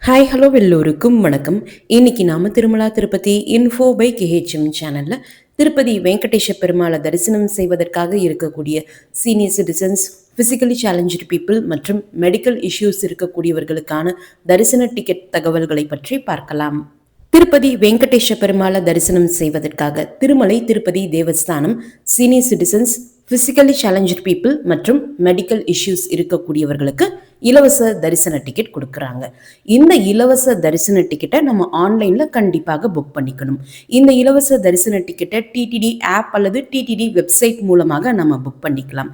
Hi hello எல்லோருக்கும் வணக்கம். இன்னைக்கு நாம திருமலா திருப்பதி இன்ஃபோ பை கேஹெச்எம் சேனல்ல திருப்பதி வெங்கடேஷ பெருமாளை தரிசனம் செய்வதற்காக இருக்கக்கூடிய senior citizens, physically challenge people மற்றும் மெடிக்கல் இஷ்யூஸ் இருக்கக்கூடியவர்களுக்கான தரிசன டிக்கெட் தகவல்களை பற்றி பார்க்கலாம். திருப்பதி வெங்கடேஷ பெருமாளை தரிசனம் செய்வதற்காக Tirumala Tirupati Devasthanam senior citizens, physically challenge people மற்றும் மெடிக்கல் இஷ்யூஸ் இருக்கக்கூடியவர்களுக்கு இலவச தரிசன டிக்கெட் கொடுக்குறாங்க. இந்த இலவச தரிசன டிக்கெட்டை நம்ம ஆன்லைன்ல கண்டிப்பாக புக் பண்ணிக்கணும். இந்த இலவச தரிசன டிக்கெட்டை டிடிடி ஆப் அல்லது டிடிடி வெப்சைட் மூலமாக நம்ம புக் பண்ணிக்கலாம்.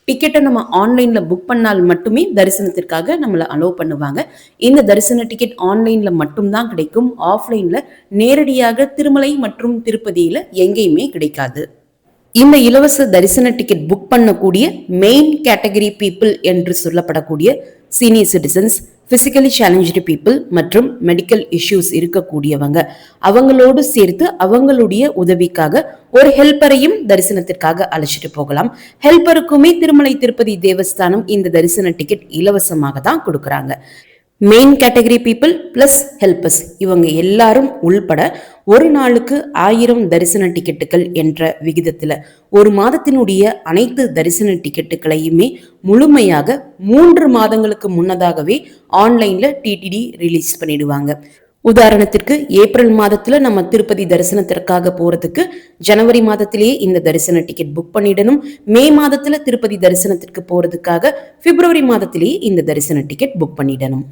டிக்கெட்டை நம்ம ஆன்லைன்ல புக் பண்ணால் மட்டுமே தரிசனத்திற்காக நம்மளை அலோவ் பண்ணுவாங்க. இந்த தரிசன டிக்கெட் ஆன்லைன்ல மட்டும்தான் கிடைக்கும். ஆஃப்லைன்ல நேரடியாக திருமலை மற்றும் திருப்பதியில எங்கேயுமே கிடைக்காது. இந்த இலவச தரிசன டிக்கெட் புக் பண்ணக்கூடிய மெயின் கேட்டகரி பீப்புள் என்று சொல்லப்படக்கூடிய senior citizens, physically challenge people மற்றும் மெடிக்கல் இஷ்யூஸ் இருக்கக்கூடியவங்க, அவங்களோடு சேர்த்து அவங்களுடைய உதவிக்காக ஒரு ஹெல்ப்பரையும் தரிசனத்திற்காக அழைச்சிட்டு போகலாம். ஹெல்ப்பருக்குமே திருமலை திருப்பதி தேவஸ்தானம் இந்த தரிசன டிக்கெட் இலவசமாக தான் கொடுக்குறாங்க. Main category people plus helpers இவங்க எல்லாரும் உள்பட ஒரு நாளுக்கு 1000 தரிசன டிக்கெட்டுகள் என்ற விகிதத்துல ஒரு மாதத்தினுடைய அனைத்து தரிசன டிக்கெட்டுகளையுமே முழுமையாக 3 மாதங்களுக்கு முன்னதாகவே ஆன்லைன்ல டிடிடி ரிலீஸ் பண்ணிடுவாங்க. உதாரணத்திற்கு ஏப்ரல் மாதத்துல நம்ம திருப்பதி தரிசனத்திற்காக போறதுக்கு ஜனவரி மாதத்திலேயே இந்த தரிசன டிக்கெட் புக் பண்ணிடணும். மே மாதத்துல திருப்பதி தரிசனத்திற்கு போறதுக்காக பிப்ரவரி மாதத்திலேயே இந்த தரிசன டிக்கெட் புக் பண்ணிடணும்.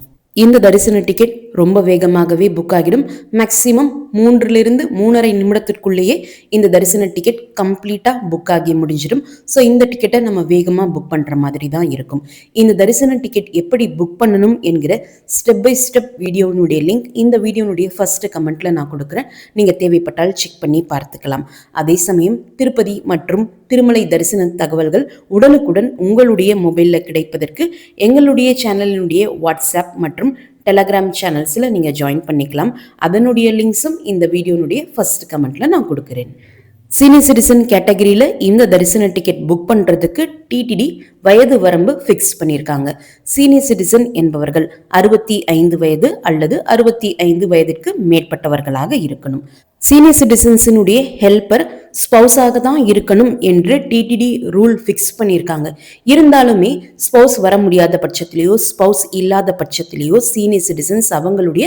இந்த தரிசன டிக்கெட் ரொம்ப வேகமாகவே புக் ஆகிடும். மேக்சிமம் 3 to 3.5 நிமிடத்திற்குள்ளேயே இந்த தரிசன டிக்கெட் கம்ப்ளீட்டா புக் ஆகி முடிஞ்சிடும். ஸோ இந்த டிக்கெட்டை நம்ம வேகமா புக் பண்ற மாதிரி தான் இருக்கும். இந்த தரிசன டிக்கெட் எப்படி புக் பண்ணணும் என்கிற ஸ்டெப் பை ஸ்டெப் வீடியோனுடைய லிங்க் இந்த வீடியோனுடைய ஃபர்ஸ்ட் கமெண்ட்ல நான் கொடுக்குறேன். நீங்க தேவைப்பட்டால் செக் பண்ணி பார்த்துக்கலாம். அதே சமயம் திருப்பதி மற்றும் திருமலை தரிசன தகவல்கள் உடனுக்குடன் உங்களுடைய மொபைலில் கிடைப்பதற்கு எங்களுடைய சேனலினுடைய வாட்ஸ்அப் மற்றும் டெலகிராம் சேனல்ஸில் நீங்கள் ஜாயின் பண்ணிக்கலாம். அதனுடைய லிங்க்ஸும் இந்த வீடியோனுடைய ஃபர்ஸ்ட் கமெண்ட்ல நான் கொடுக்குறேன். சீனியர் சிட்டிசன் கேட்டகரியில் இந்த தரிசன டிக்கெட் புக் பண்ணுறதுக்கு டிடிடி வயது வரம்பு ஃபிக்ஸ் பண்ணியிருக்காங்க. சீனியர் சிட்டிசன் என்பவர்கள் 65 வயது அல்லது 65 வயதிற்கு மேற்பட்டவர்களாக இருக்கணும். சீனியர் சிட்டிசன்ஸினுடைய ஹெல்ப்பர் ஸ்பௌஸாக தான் இருக்கணும் என்று டிடிடி ரூல் ஃபிக்ஸ் பண்ணியிருக்காங்க. இருந்தாலுமே ஸ்பௌஸ் வர முடியாத பட்சத்திலேயோ ஸ்பௌஸ் இல்லாத பட்சத்திலேயோ சீனியர் சிட்டிசன்ஸ் அவங்களுடைய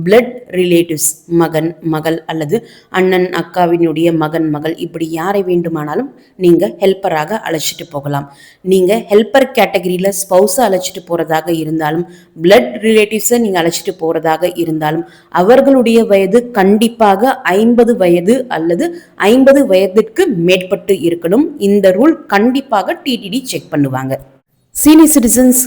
பிளட் ரிலேட்டிவ்ஸ், மகன் மகள் அல்லது அண்ணன் அக்காவினுடைய மகன் மகள், இப்படி யாரை வேண்டுமானாலும் நீங்க ஹெல்ப்பராக அழைச்சிட்டு போகலாம். நீங்க ஹெல்ப்பர் கேட்டகரியில ஸ்பௌஸை அழைச்சிட்டு போறதாக இருந்தாலும் பிளட் ரிலேட்டிவ்ஸை நீங்க அழைச்சிட்டு போறதாக இருந்தாலும் அவர்களுடைய வயது கண்டிப்பாக 50 வயது அல்லது 50 வயதிற்கு மேற்பட்டு இருக்கணும். இந்த ரூல் கண்டிப்பாக டிடிடி செக் பண்ணுவாங்க. சீனியர் சிட்டிசன்ஸ்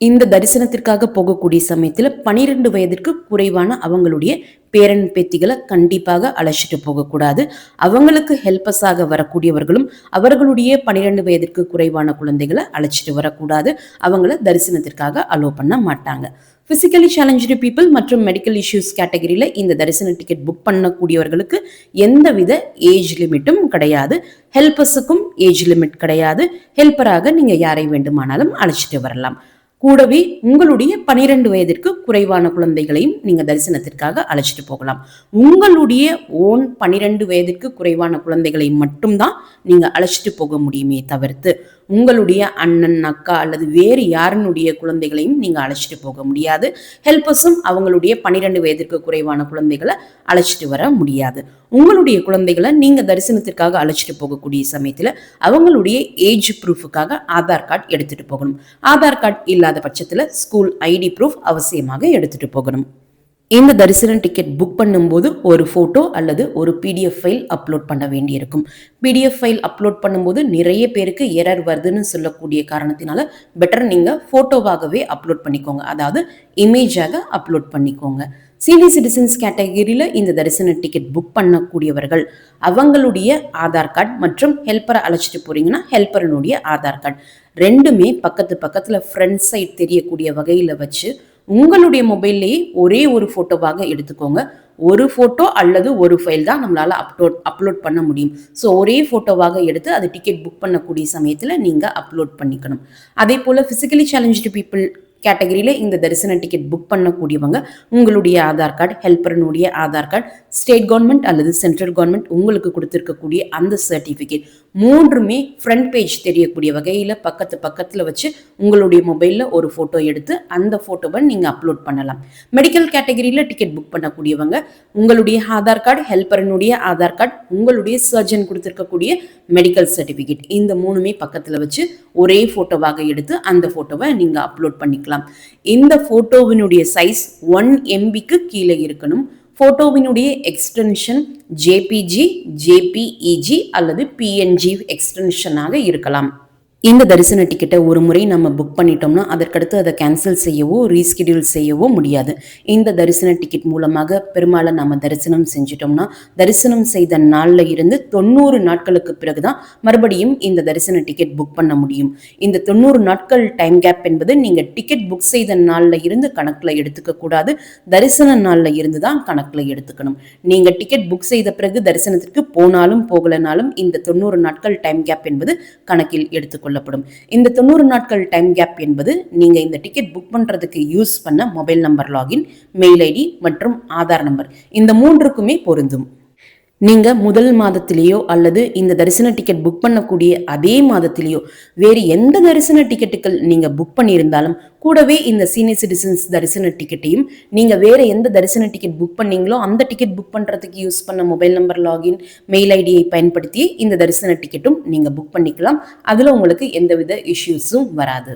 இந்த தரிசனத்திற்காக போகக்கூடிய சமயத்தில் 12 வயதிற்கு குறைவான அவங்களுடைய பேரன் பேத்திகளை கண்டிப்பாக அழைச்சிட்டு போகக்கூடாது. அவங்களுக்கு ஹெல்பஸாக வரக்கூடியவர்களும் அவர்களுடைய 12 வயதிற்கு குறைவான குழந்தைகளை அழைச்சிட்டு வரக்கூடாது. அவங்கள தரிசனத்திற்காக அலோவ் பண்ண மாட்டாங்க. பிசிக்கலி சேலஞ்சு பீப்புள் மற்றும் மெடிக்கல் இஷ்யூஸ் கேட்டகரியில் இந்த தரிசன டிக்கெட் புக் பண்ணக்கூடியவர்களுக்கு எந்தவித ஏஜ் லிமிட்டும் கிடையாது. ஹெல்பர்ஸுக்கும் ஏஜ் லிமிட் கிடையாது. ஹெல்ப்பராக நீங்க யாரை வேண்டுமானாலும் அழைச்சிட்டு வரலாம். கூடவே உங்களுடைய 12 வயதிற்கு குறைவான குழந்தைகளையும் நீங்க தரிசனத்திற்காக அழைச்சிட்டு போகலாம். உங்களுடைய ஓன் 12 வயதிற்கு குறைவான குழந்தைகளை மட்டும்தான் நீங்க அழைச்சிட்டு போக முடியுமே தவிர்த்து உங்களுடைய அண்ணன் அக்கா அல்லது வேறு யாருனுடைய குழந்தைகளையும் நீங்க அழைச்சிட்டு போக முடியாது. ஹெல்பர்ஸும் அவங்களுடைய 12 வயதிற்கு குறைவான குழந்தைகளை அழைச்சிட்டு வர முடியாது. உங்களுடைய குழந்தைகளை நீங்க தரிசனத்திற்காக அழைச்சிட்டு போகக்கூடிய சமயத்துல அவங்களுடைய ஏஜ் ப்ரூஃபுக்காக ஆதார் கார்டு எடுத்துட்டு போகணும். ஆதார் கார்டு இல்லாத பட்சத்துல ஸ்கூல் ஐடி ப்ரூஃப் அவசியமாக எடுத்துட்டு போகணும். இந்த தரிசன டிக்கெட் புக் பண்ணும்போது ஒரு ஃபோட்டோ அல்லது ஒரு பிடிஎஃப் ஃபைல் அப்லோட் பண்ண வேண்டியிருக்கும். பிடிஎஃப் ஃபைல் அப்லோட் பண்ணும்போது நிறைய பேருக்கு எரர் வருதுன்னு சொல்லக்கூடிய காரணத்தினால பெட்டர் நீங்கள் ஃபோட்டோவாகவே அப்லோட் பண்ணிக்கோங்க, அதாவது இமேஜாக அப்லோட் பண்ணிக்கோங்க. சீனியர் சிட்டிசன்ஸ் கேட்டகரியில் இந்த தரிசன டிக்கெட் புக் பண்ணக்கூடியவர்கள் அவங்களுடைய ஆதார் கார்டு மற்றும் ஹெல்ப்பரை அழைச்சிட்டு போறீங்கன்னா ஹெல்ப்பரனுடைய ஆதார் கார்டு ரெண்டுமே பக்கத்தில் ஃப்ரண்ட் சைட் தெரியக்கூடிய வகையில் வச்சு உங்களுடைய மொபைல்லையே ஒரே ஒரு ஃபோட்டோவாக எடுத்துக்கோங்க. ஒரு ஃபோட்டோ அல்லது ஒரு ஃபைல் தான் நம்மளால் அப்லோட் பண்ண முடியும். ஸோ ஒரே ஃபோட்டோவாக எடுத்து அது டிக்கெட் புக் பண்ணக்கூடிய சமயத்தில் நீங்கள் அப்லோட் பண்ணிக்கணும். அதே போல் ஃபிசிக்கலி சேலஞ்சு பீப்புள் கேட்டகரியில் இந்த தரிசன டிக்கெட் புக் பண்ணக்கூடியவங்க உங்களுடைய ஆதார் கார்டு, ஹெல்ப்பரனுடைய ஆதார் கார்டு, ஸ்டேட் கவர்மெண்ட் அல்லது சென்ட்ரல் கவர்மெண்ட் உங்களுக்கு கொடுத்துருக்கக்கூடிய அந்த சர்டிஃபிகேட் மூன்றுமே ஃப்ரண்ட் பேஜ் தெரியக்கூடிய வகையில் பக்கத்தில் வச்சு உங்களுடைய மொபைலில் ஒரு ஃபோட்டோ எடுத்து அந்த ஃபோட்டோவை நீங்கள் அப்லோட் பண்ணலாம். மெடிக்கல் கேட்டகரியில் டிக்கெட் புக் பண்ணக்கூடியவங்க உங்களுடைய ஆதார் கார்டு, ஹெல்ப்பரனுடைய ஆதார் கார்டு, உங்களுடைய சர்ஜன் கொடுத்துருக்கக்கூடிய மெடிக்கல் சர்டிஃபிகேட் இந்த மூணுமே பக்கத்தில் வச்சு ஒரே ஃபோட்டோவாக எடுத்து அந்த ஃபோட்டோவை நீங்கள் அப்லோட் பண்ணிக்கலாம். இந்த ஃபோட்டோவினுடைய சைஸ் 1 MBக்கு கீழே இருக்கணும். ஃபோட்டோவினுடைய எக்ஸ்டென்ஷன் ஜேபிஜி, ஜேபிஇஜி அல்லது பிஎன்ஜி எக்ஸ்டென்ஷனாக இருக்கலாம். இந்த தரிசன டிக்கெட்டை ஒரு முறை நம்ம புக் பண்ணிட்டோம்னா அதற்கடுத்து அதை கேன்சல் செய்யவோ ரீஸ்கெடியூல் செய்யவோ முடியாது. இந்த தரிசன டிக்கெட் மூலமாக பெருமாளை நம்ம தரிசனம் செஞ்சிட்டோம்னா தரிசனம் செய்த நாளில் இருந்து 90 நாட்களுக்கு பிறகுதான் மறுபடியும் இந்த தரிசன டிக்கெட் புக் பண்ண முடியும். இந்த 90 நாட்கள் டைம் கேப் என்பது நீங்கள் டிக்கெட் புக் செய்த நாளில் இருந்து கணக்கில் எடுத்துக்க கூடாது, தரிசன நாளில் இருந்து தான் கணக்கில் எடுத்துக்கணும். நீங்கள் டிக்கெட் புக் செய்த பிறகு தரிசனத்திற்கு போனாலும் போகலனாலும் இந்த 90 நாட்கள் டைம் கேப் என்பது கணக்கில் எடுத்துக்கொள்ள. இந்த 90 நாட்கள் டைம் கேப் என்பது நீங்க இந்த டிக்கெட் புக் பண்றதுக்கு யூஸ் பண்ண mobile number, login, mail ID மற்றும் ஆதார் நம்பர் இந்த மூன்றுக்குமே பொருந்தும். நீங்க முதல் மாதத்திலேயோ அல்லது இந்த தரிசன டிக்கெட் புக் பண்ணக்கூடிய அதே மாதத்திலேயோ வேறு எந்த தரிசன டிக்கெட்டுகள் நீங்க புக் பண்ணியிருந்தாலும் கூடவே இந்த சீனியர் சிட்டிசன்ஸ் தரிசன டிக்கெட்டையும் நீங்க வேற எந்த தரிசன டிக்கெட் புக் பண்ணீங்களோ அந்த டிக்கெட் புக் பண்றதுக்கு யூஸ் பண்ண மொபைல் நம்பர், லாகின், மெயில் ஐடியை பயன்படுத்தி இந்த தரிசன டிக்கெட்டும் நீங்க புக் பண்ணிக்கலாம். அதுல உங்களுக்கு எந்தவித இஷ்யூஸும் வராது.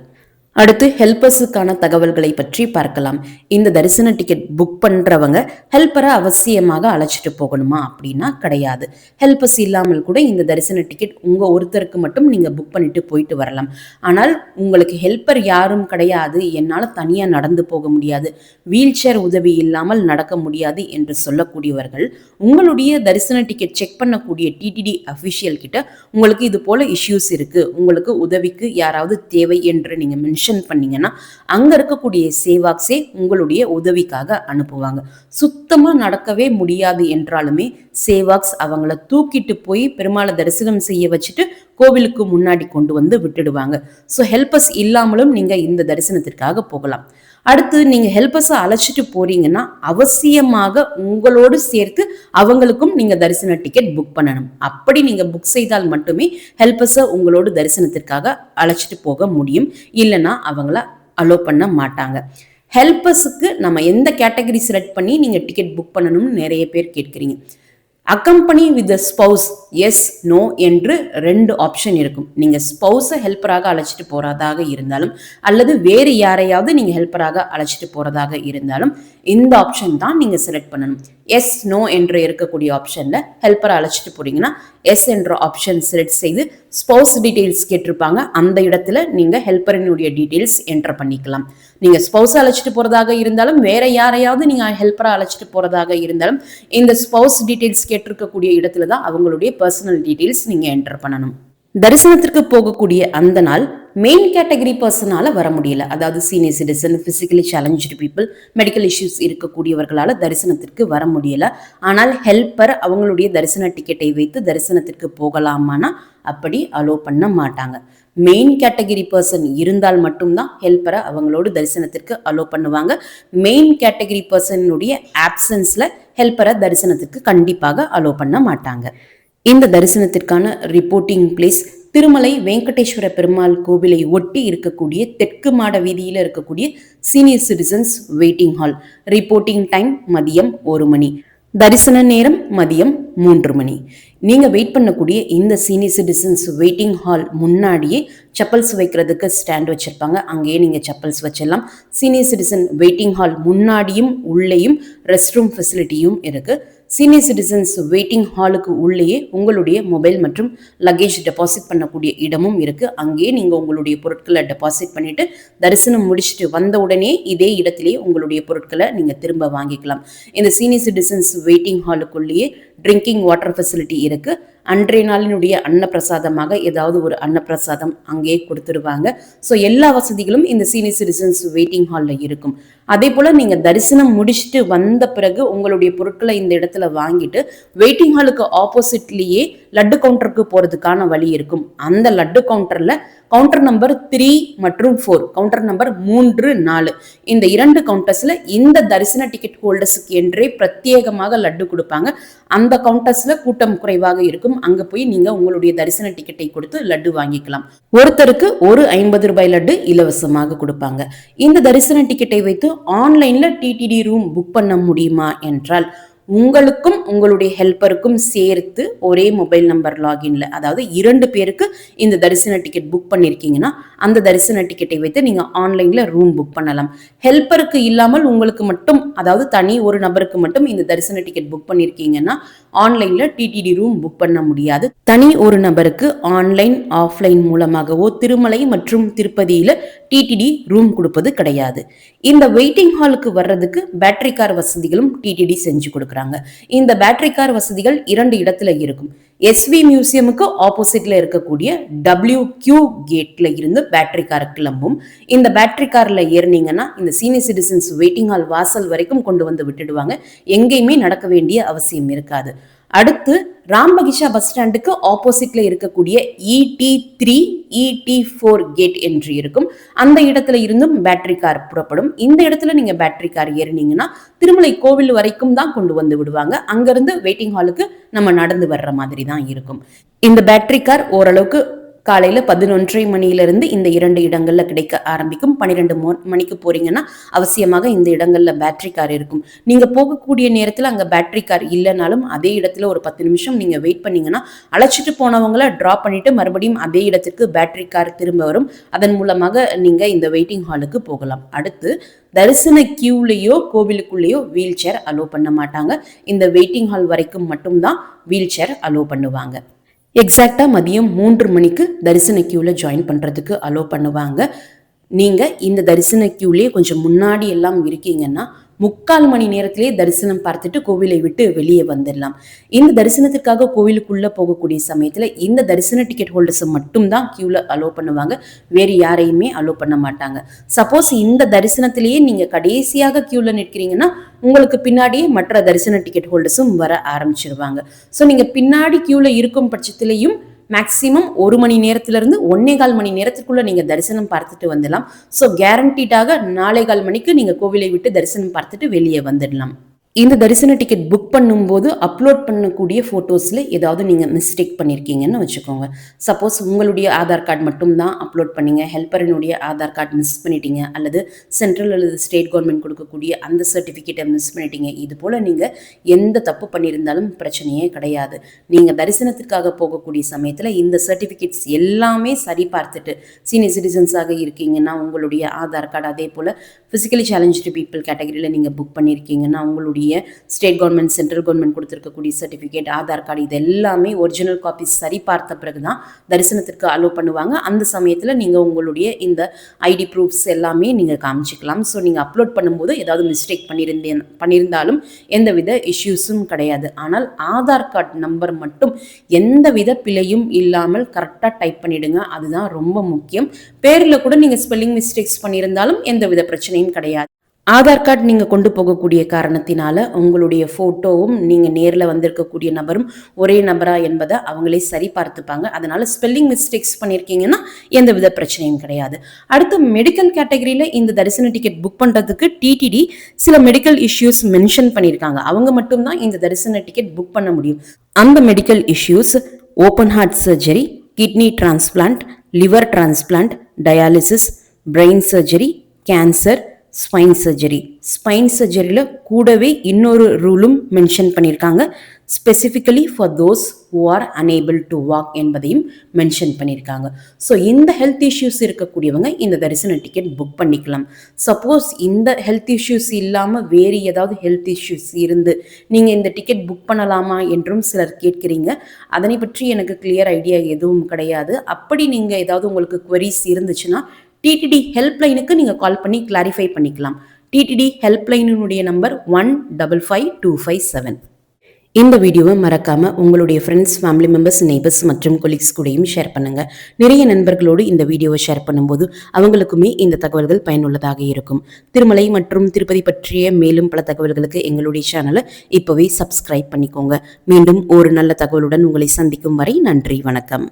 அடுத்து ஹெல்பர்ஸுக்கான தகவல்களை பற்றி பார்க்கலாம். இந்த தரிசன டிக்கெட் புக் பண்றவங்க ஹெல்ப்பரை அவசியமாக அழைச்சிட்டு போகணுமா அப்படின்னா கிடையாது. ஹெல்பர்ஸ் இல்லாமல் கூட இந்த தரிசன டிக்கெட் உங்க ஒருத்தருக்கு மட்டும் நீங்க புக் பண்ணிட்டு போயிட்டு வரலாம். ஆனால் உங்களுக்கு ஹெல்ப்பர் யாரும் கிடையாது, என்னால் தனியாக நடந்து போக முடியாது, வீல் சேர் உதவி இல்லாமல் நடக்க முடியாது என்று சொல்லக்கூடியவர்கள் உங்களுடைய தரிசன டிக்கெட் செக் பண்ணக்கூடிய டிடிடி அஃபிஷியல் கிட்ட உங்களுக்கு இது போல இஷ்யூஸ் இருக்கு, உங்களுக்கு உதவிக்கு யாராவது தேவை என்று நீங்க மென்ஷன் பண்ணீங்கன்னா அங்க இருக்கக்கூடிய சேவாக்ஸே உங்களுடைய உதவிக்காக அனுப்புவாங்க. சுத்தமா நடக்கவே முடியாது என்றாலுமே சேவாக்ஸ் அவங்கள தூக்கிட்டு போய் பெருமாளை தரிசனம் செய்ய வச்சுட்டு கோவிலுக்கு முன்னாடி கொண்டு வந்து விட்டுடுவாங்க. ஸோ ஹெல்பர்ஸ் இல்லாமலும் நீங்க இந்த தரிசனத்திற்காக போகலாம். அடுத்து நீங்க ஹெல்பர்ஸை அழைச்சிட்டு போறீங்கன்னா அவசியமாக உங்களோடு சேர்த்து அவங்களுக்கும் நீங்க தரிசன டிக்கெட் புக் பண்ணணும். அப்படி நீங்க புக் செய்தால் மட்டுமே ஹெல்பர்ஸை உங்களோட தரிசனத்திற்காக அழைச்சிட்டு போக முடியும், இல்லைன்னா அவங்கள அலோ பண்ண மாட்டாங்க. ஹெல்பர்ஸுக்கு நம்ம எந்த கேட்டகரி செலக்ட் பண்ணி நீங்க டிக்கெட் புக் பண்ணணும்னு நிறைய பேர் கேட்குறீங்க. Accompany with spouse, yes no என்று 2 ஆப்ஷன் இருக்கும். நீங்க ஸ்பௌஸை ஹெல்ப்பராக அழைச்சிட்டு போறதாக இருந்தாலும் அல்லது வேறு யாரையாவது நீங்க ஹெல்ப்பராக அழைச்சிட்டு போறதாக இருந்தாலும் இந்த ஆப்ஷன் தான் நீங்க செலக்ட் பண்ணணும். எஸ் நோ என்று இருக்கக்கூடிய ஆப்ஷன்ல ஹெல்ப்பரை அழைச்சிட்டு போறீங்கன்னா எஸ் என்ற ஆப்ஷன் செலக்ட் செய்து ஸ்பௌஸ் டீடைல்ஸ் கேட்டிருப்பாங்க, அந்த இடத்துல நீங்க ஹெல்ப்பரினுடைய டீடைல்ஸ் என்டர் பண்ணிக்கலாம். நீங்க ஸ்பௌஸ் அழைச்சிட்டு போறதாக இருந்தாலும் வேற யாரையாவது நீங்க ஹெல்ப்பரா அழைச்சிட்டு போறதாக இருந்தாலும் இந்த ஸ்பௌஸ் டீடைல்ஸ் கேட்டிருக்கக்கூடிய இடத்துல தான் அவங்களுடைய பர்சனல் டீடைல்ஸ் நீங்க என்டர் பண்ணணும். தரிசனத்திற்கு போகக்கூடிய அந்த நாள் மெயின் கேட்டகரி பர்சனால வர முடியல, அதாவது senior citizen, physically challenge people, medical issues இருக்கக்கூடியவர்களால தரிசனத்திற்கு வர முடியல. ஆனால் ஹெல்ப்பர் அவங்களுடைய தரிசன டிக்கெட்டை வைத்து தரிசனத்திற்கு போகலாமானா அப்படி அலோ பண்ண மாட்டாங்க. மெயின் கேட்டகரி பர்சன் இருந்தால் மட்டும்தான் ஹெல்ப்பரை அவங்களோட தரிசனத்திற்கு அலோ பண்ணுவாங்க. மெயின் கேட்டகரி பர்சனுடைய ஆப்சன்ஸ்ல ஹெல்ப்பரை தரிசனத்திற்கு கண்டிப்பாக அலோ பண்ண மாட்டாங்க. இந்த தரிசனத்திற்கான ரிப்போர்ட்டிங் பிளேஸ் திருமலை வெங்கடேஸ்வர பெருமாள் கோவிலை ஒட்டி இருக்கக்கூடிய தெற்கு மாட வீதியில் இருக்கக்கூடிய senior citizens waiting hall. Reporting time மதியம் 1 மணி, தரிசன நேரம் மதியம் 3 மணி. நீங்க வெயிட் பண்ணக்கூடிய இந்த சீனியர் சிட்டிசன்ஸ் வெயிட்டிங் ஹால் முன்னாடியே செப்பல்ஸ் வைக்கிறதுக்கு ஸ்டாண்ட் வச்சிருப்பாங்க, அங்கேயே நீங்க செப்பல்ஸ் வச்சிடலாம். சீனியர் சிட்டிசன் வெயிட்டிங் ஹால் முன்னாடியும் உள்ளேயும் ரெஸ்ட் ரூம் ஃபெசிலிட்டியும் இருக்கு. சீனியர் சிட்டிசன்ஸ் வெயிட்டிங் ஹாலுக்கு உள்ளேயே உங்களுடைய மொபைல் மற்றும் லக்கேஜ் டெபாசிட் பண்ணக்கூடிய இடமும் இருக்கு. அங்கேயே நீங்க உங்களுடைய பொருட்களை டெபாசிட் பண்ணிட்டு தரிசனம் முடிச்சுட்டு வந்த உடனே இதே இடத்திலேயே உங்களுடைய பொருட்களை நீங்க திரும்ப வாங்கிக்கலாம். இந்த சீனியர் சிட்டிசன்ஸ் வெயிட்டிங் ஹாலுக்குள்ளேயே ட்ரிங்கிங் வாட்டர் ஃபெசிலிட்டி இருக்கு. அன்றைய நாளினுடைய அன்னப்பிரசாதமாக ஏதாவது ஒரு அன்னப்பிரசாதம் அங்கேயே கொடுத்துருவாங்க. ஸோ எல்லா வசதிகளும் இந்த சீனியர் சிட்டிசன்ஸ் வெயிட்டிங் ஹாலில் இருக்கும். அதே போல் நீங்கள் தரிசனம் முடிச்சுட்டு வந்த பிறகு உங்களுடைய பொருட்களை இந்த இடத்துல வாங்கிட்டு வெயிட்டிங் ஹாலுக்கு ஆப்போசிட்லேயே லட்டு கவுண்டருக்கு போகிறதுக்கான வழி இருக்கும். அந்த லட்டு கவுண்டரில் கவுண்டர் நம்பர் 3 மற்றும் 4, கவுண்டர் நம்பர் 3, 4 இந்த 2 கவுண்டர்ஸில் இந்த தரிசன டிக்கெட் ஹோல்டர்ஸுக்கு என்றே பிரத்யேகமாக லட்டு கொடுப்பாங்க. அந்த கவுண்டர்ஸில் கூட்டம் குறைவாக இருக்கும். அங்கே போய் நீங்கள் உங்களுடைய தரிசன டிக்கெட்டை கொடுத்து லட்டு வாங்கிக்கலாம். ஒருத்தருக்கு ஒரு 50 ரூபாய் லட்டு இலவசமாக கொடுப்பாங்க. இந்த தரிசன டிக்கெட்டை வைத்து ஆன்லைனில் டிடிடி ரூம் புக் பண்ண முடியுமா என்றால் உங்களுக்கும் உங்களுடைய ஹெல்ப்பருக்கும் சேர்த்து ஒரே மொபைல் நம்பர் லாகின்ல, அதாவது 2 பேருக்கு இந்த தரிசன டிக்கெட் புக் பண்ணியிருக்கீங்கன்னா அந்த தரிசன டிக்கெட்டை வைத்து நீங்க ஆன்லைன்ல ரூம் புக் பண்ணலாம். ஹெல்ப்பருக்கு இல்லாமல் உங்களுக்கு மட்டும், அதாவது தனி ஒரு நபருக்கு மட்டும் இந்த தரிசன டிக்கெட் புக் பண்ணியிருக்கீங்கன்னா ஆன்லைன்ல டிடிடி ரூம் புக் பண்ண முடியாது. தனி ஒரு நபருக்கு ஆன்லைன் ஆஃப்லைன் மூலமாகவோ திருமலை மற்றும் திருப்பதியில டிடிடி ரூம் கொடுப்பது கிடையாது. இந்த வெயிட்டிங் ஹாலுக்கு வர்றதுக்கு பேட்டரி கார் வசதிகளும் டிடிடி செஞ்சு கொடுக்குறாங்க. இந்த பேட்டரி கார் வசதிகள் 2 இடத்துல இருக்கும். எஸ்வி மியூசியமுக்கு ஆப்போசிட்ல இருக்கக்கூடிய WQ கேட்ல இருந்து பேட்டரி கார் கிளம்பும். இந்த பேட்டரி கார்ல ஏறினீங்கன்னா இந்த சீனியர் சிட்டிசன்ஸ் வெயிட்டிங் ஹால் வாசல் வரைக்கும் கொண்டு வந்து விட்டுடுவாங்க. எங்கேயுமே நடக்க வேண்டிய அவசியம் இருக்காது. அடுத்து ராம்பகிஷா பஸ் ஸ்டாண்டுக்கு ஆப்போசிட்ல இருக்கக்கூடிய ET3 ET4 கேட் என்று இருக்கும். அந்த இடத்துல இருந்தும் பேட்டரி கார் புறப்படும். இந்த இடத்துல நீங்க பேட்டரி கார் ஏறினீங்கன்னா திருமலை கோவில் வரைக்கும் தான் கொண்டு வந்து விடுவாங்க. அங்கிருந்து வெயிட்டிங் ஹாலுக்கு நம்ம நடந்து வர்ற மாதிரி தான் இருக்கும். இந்த பேட்டரி கார் ஓரளவுக்கு காலையில் 11:30 மணியிலிருந்து இந்த 2 இடங்கள்ல கிடைக்க ஆரம்பிக்கும். 12 மணிக்கு போறீங்கன்னா அவசியமாக இந்த இடங்கள்ல பேட்டரி கார் இருக்கும். நீங்க போகக்கூடிய நேரத்தில் அங்க பேட்டரி கார் இல்லைனாலும் அதே இடத்துல ஒரு 10 நிமிஷம் நீங்க வெயிட் பண்ணீங்கன்னா அழைச்சிட்டு போனவங்களை டிராப் பண்ணிட்டு மறுபடியும் அதே இடத்துக்கு பேட்டரி கார் திரும்ப வரும். அதன் மூலமாக நீங்க இந்த வெயிட்டிங் ஹாலுக்கு போகலாம். அடுத்து தரிசன கியூலையோ கோவிலுக்குள்ளேயோ வீல் சேர் அலோவ் பண்ண மாட்டாங்க. இந்த வெயிட்டிங் ஹால் வரைக்கும் மட்டும்தான் வீல் சேர் அலோவ் பண்ணுவாங்க. எக்ஸாக்டா மதியம் 3 மணிக்கு தரிசன கியூல ஜாயின் பண்றதுக்கு அலோவ் பண்ணுவாங்க. நீங்க இந்த தரிசன கியூலயே கொஞ்சம் முன்னாடி எல்லாம் இருக்கீங்கன்னா 3/4 மணி நேரத்திலேயே தரிசனம் பார்த்துட்டு கோவிலை விட்டு வெளியே வந்துடலாம். இந்த தரிசனத்திற்காக கோவிலுக்குள்ள போகக்கூடிய சமயத்துல இந்த தரிசன டிக்கெட் ஹோல்டர்ஸ் மட்டும்தான் கியூல அலோவ் பண்ணுவாங்க. வேறு யாரையுமே அலோவ் பண்ண மாட்டாங்க. சப்போஸ் இந்த தரிசனத்திலேயே நீங்க கடைசியாக கியூல நிற்கிறீங்கன்னா உங்களுக்கு பின்னாடியே மற்ற தரிசன டிக்கெட் ஹோல்டர்ஸும் வர ஆரம்பிச்சிருவாங்க. ஸோ நீங்க பின்னாடி கியூல இருக்கும் பட்சத்திலையும் மேக்சிமம் 1 மணி நேரத்திலிருந்து 1.25 மணி நேரத்துக்குள்ள நீங்க தரிசனம் பார்த்துட்டு வந்துடலாம். ஸோ கேரண்டீடாக 4.25 மணிக்கு நீங்க கோவிலை விட்டு தரிசனம் பார்த்துட்டு வெளியே வந்துடலாம். இந்த தரிசன டிக்கெட் புக் பண்ணும்போது அப்லோட் பண்ணக்கூடிய ஃபோட்டோஸில் ஏதாவது நீங்கள் மிஸ்டேக் பண்ணியிருக்கீங்கன்னு வச்சுக்கோங்க. சப்போஸ் உங்களுடைய ஆதார் கார்டு மட்டும்தான் அப்லோட் பண்ணீங்க, ஹெல்ப்பரினுடைய ஆதார் கார்டு மிஸ் பண்ணிட்டீங்க, அல்லது சென்ட்ரல் அல்லது ஸ்டேட் கவர்மெண்ட் கொடுக்கக்கூடிய அந்த சர்டிஃபிகேட்டை மிஸ் பண்ணிட்டீங்க, இது போல் நீங்கள் எந்த தப்பு பண்ணியிருந்தாலும் பிரச்சனையே கிடையாது. நீங்கள் தரிசனத்திற்காக போகக்கூடிய சமயத்தில் இந்த சர்டிஃபிகேட்ஸ் எல்லாமே சரி பார்த்துட்டு, சீனியர் சிட்டிசன்ஸாக இருக்கீங்கன்னா உங்களுடைய ஆதார் கார்டு, அதே போல் ஃபிசிக்கலி சேலஞ்சு பீப்புள் கேட்டகரியில் நீங்கள் புக் பண்ணியிருக்கீங்கன்னா உங்களுடைய ஸ்டேட் கவர்மெண்ட் சென்ட்ரல் கவர்மெண்ட் கொடுத்திருக்கக்கூடிய சர்டிஃபிகேட், ஆதார் கார்டு, இது எல்லாமே ஒரிஜினல் காப்பீஸ் சரி பார்த்த பிறகுதான் தரிசனத்திற்கு அலோவ் பண்ணுவாங்க. அந்த சமயத்தில் நீங்கள் உங்களுடைய இந்த ஐடி ப்ரூஃப்ஸ் எல்லாமே நீங்கள் காமிச்சிக்கலாம். ஸோ நீங்கள் அப்லோட் பண்ணும்போது ஏதாவது மிஸ்டேக் பண்ணியிருந்தாலும் எந்தவித இஷ்யூஸும் கிடையாது. ஆனால் ஆதார் கார்டு நம்பர் மட்டும் எந்தவித பிழையும் இல்லாமல் கரெக்டாக டைப் பண்ணிடுங்க. அதுதான் ரொம்ப முக்கியம். பேரில் கூட நீங்கள் ஸ்பெல்லிங் மிஸ்டேக்ஸ் பண்ணியிருந்தாலும் எந்தவித பிரச்சனையும் கிடையாது. ஆதார் கார்டு நீங்கள் கொண்டு போகக்கூடிய காரணத்தினால உங்களுடைய ஃபோட்டோவும் நீங்கள் நேரில் வந்திருக்கக்கூடிய நபரும் ஒரே நபரா என்பதை அவங்களே சரி பார்த்துப்பாங்க. அதனால் ஸ்பெல்லிங் மிஸ்டேக்ஸ் பண்ணியிருக்கீங்கன்னா எந்தவித பிரச்சனையும் கிடையாது. அடுத்து மெடிக்கல் கேட்டகரியில் இந்த தரிசன டிக்கெட் புக் பண்ணுறதுக்கு டிடிடி சில மெடிக்கல் இஷ்யூஸ் மென்ஷன் பண்ணியிருக்காங்க. அவங்க மட்டும்தான் இந்த தரிசன டிக்கெட் புக் பண்ண முடியும். அந்த medical issues open heart surgery, kidney transplant, liver transplant, dialysis, brain surgery, cancer, spine surgery. Spine சர்ஜரியில் கூடவே இன்னொரு ரூலும் மென்ஷன் பண்ணியிருக்காங்க. Specifically for those who are unable to walk என்பதையும் மென்ஷன் பண்ணியிருக்காங்க. ஸோ இந்த ஹெல்த் இஷ்யூஸ் இருக்கக்கூடியவங்க இந்த தரிசன டிக்கெட் புக் பண்ணிக்கலாம். சப்போஸ் இந்த ஹெல்த் இஷ்யூஸ் இல்லாமல் வேறு ஏதாவது ஹெல்த் இஷ்யூஸ் இருந்து நீங்கள் இந்த டிக்கெட் புக் பண்ணலாமா என்றும் சிலர் கேட்குறீங்க. அதனை பற்றி எனக்கு கிளியர் ஐடியா எதுவும் கிடையாது. அப்படி நீங்கள் ஏதாவது உங்களுக்கு குவரிஸ் இருந்துச்சுன்னா டிடிடி ஹெல்ப்லைனுக்கு நீங்கள் கால் பண்ணி கிளாரிஃபை பண்ணிக்கலாம். டிடிடி ஹெல்ப்லைனுடைய நம்பர் 155257. இந்த வீடியோவை மறக்காம உங்களுடைய ஃப்ரெண்ட்ஸ், ஃபேமிலி மெம்பர்ஸ், நெய்பர்ஸ் மற்றும் கொலீக்ஸ் கூடயும் ஷேர் பண்ணுங்க. நிறைய நண்பர்களோடு இந்த வீடியோவை ஷேர் பண்ணும்போது அவங்களுக்குமே இந்த தகவல்கள் பயனுள்ளதாக இருக்கும். திருமலை மற்றும் திருப்பதி பற்றிய மேலும் பல தகவல்களுக்கு எங்களுடைய சேனலை இப்போவே சப்ஸ்கிரைப் பண்ணிக்கோங்க. மீண்டும் ஒரு நல்ல தகவலுடன் உங்களை சந்திக்கும் வரை நன்றி, வணக்கம்.